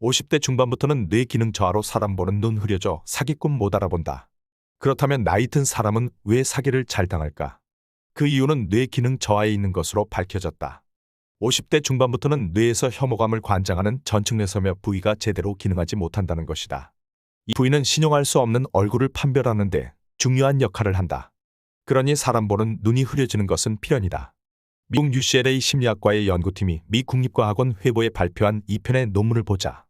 50대 중반부터는 뇌 기능 저하로 사람 보는 눈 흐려져 사기꾼 못 알아본다. 그렇다면 나이 든 사람은 왜 사기를 잘 당할까? 그 이유는 뇌 기능 저하에 있는 것으로 밝혀졌다. 50대 중반부터는 뇌에서 혐오감을 관장하는 전측뇌섬유 부위가 제대로 기능하지 못한다는 것이다. 이 부위는 신용할 수 없는 얼굴을 판별하는 데 중요한 역할을 한다. 그러니 사람 보는 눈이 흐려지는 것은 필연이다. 미국 UCLA 심리학과의 연구팀이 미 국립과학원 회보에 발표한 2편의 논문을 보자.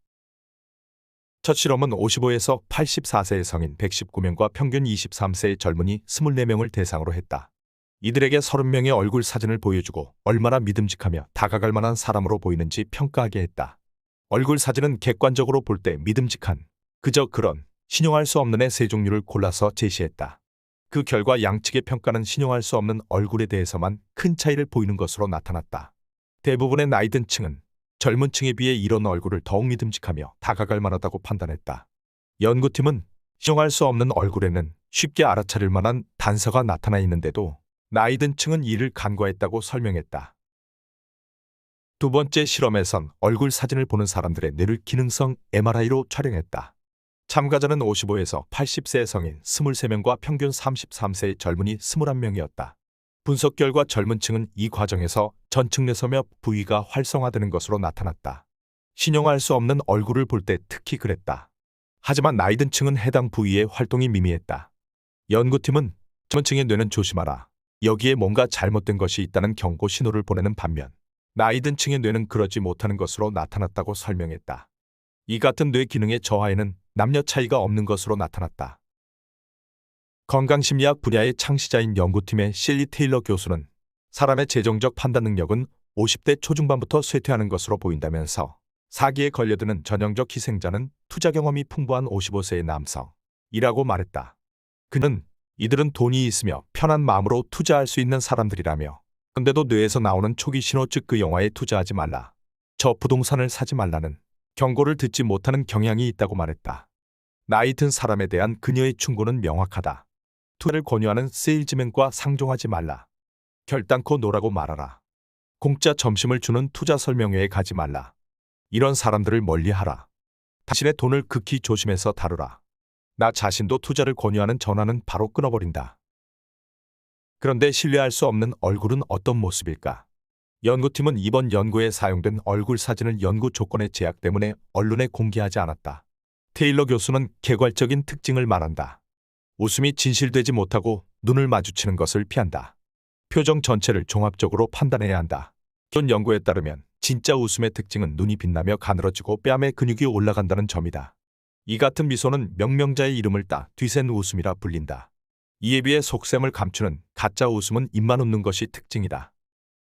첫 실험은 55에서 84세의 성인 119명과 평균 23세의 젊은이 24명을 대상으로 했다. 이들에게 30명의 얼굴 사진을 보여주고 얼마나 믿음직하며 다가갈 만한 사람으로 보이는지 평가하게 했다. 얼굴 사진은 객관적으로 볼 때 믿음직한, 그저 그런, 신용할 수 없는 의 세 종류를 골라서 제시했다. 그 결과 양측의 평가는 신용할 수 없는 얼굴에 대해서만 큰 차이를 보이는 것으로 나타났다. 대부분의 나이 든 층은 젊은 층에 비해 이런 얼굴을 더욱 믿음직하며 다가갈 만하다고 판단했다. 연구팀은 신용할 수 없는 얼굴에는 쉽게 알아차릴 만한 단서가 나타나 있는데도 나이 든 층은 이를 간과했다고 설명했다. 두 번째 실험에선 얼굴 사진을 보는 사람들의 뇌를 기능성 MRI로 촬영했다. 참가자는 55에서 80세의 성인 23명과 평균 33세의 젊은이 21명이었다. 분석 결과 젊은 층은 이 과정에서 전측뇌섬유 부위가 활성화되는 것으로 나타났다. 신용할 수 없는 얼굴을 볼 때 특히 그랬다. 하지만 나이 든 층은 해당 부위의 활동이 미미했다. 연구팀은 젊은 층의 뇌는 조심하라, 여기에 뭔가 잘못된 것이 있다는 경고 신호를 보내는 반면 나이 든 층의 뇌는 그러지 못하는 것으로 나타났다고 설명했다. 이 같은 뇌 기능의 저하에는 남녀 차이가 없는 것으로 나타났다. 건강심리학 분야의 창시자인 연구팀의 실리 테일러 교수는 사람의 재정적 판단 능력은 50대 초중반부터 쇠퇴하는 것으로 보인다면서 사기에 걸려드는 전형적 희생자는 투자 경험이 풍부한 55세의 남성이라고 말했다. 그는 이들은 돈이 있으며 편한 마음으로 투자할 수 있는 사람들이라며, 그런데도 뇌에서 나오는 초기 신호, 즉 그 영화에 투자하지 말라, 저 부동산을 사지 말라는 경고를 듣지 못하는 경향이 있다고 말했다. 나이 든 사람에 대한 그녀의 충고는 명확하다. 투자를 권유하는 세일즈맨과 상종하지 말라. 결단코 노라고 말하라. 공짜 점심을 주는 투자 설명회에 가지 말라. 이런 사람들을 멀리하라. 당신의 돈을 극히 조심해서 다루라. 나 자신도 투자를 권유하는 전화는 바로 끊어버린다. 그런데 신뢰할 수 없는 얼굴은 어떤 모습일까? 연구팀은 이번 연구에 사용된 얼굴 사진을 연구 조건의 제약 때문에 언론에 공개하지 않았다. 테일러 교수는 개괄적인 특징을 말한다. 웃음이 진실되지 못하고 눈을 마주치는 것을 피한다. 표정 전체를 종합적으로 판단해야 한다. 이번 연구에 따르면 진짜 웃음의 특징은 눈이 빛나며 가늘어지고 뺨에 근육이 올라간다는 점이다. 이 같은 미소는 명명자의 이름을 따 뒤센 웃음이라 불린다. 이에 비해 속셈을 감추는 가짜 웃음은 입만 웃는 것이 특징이다.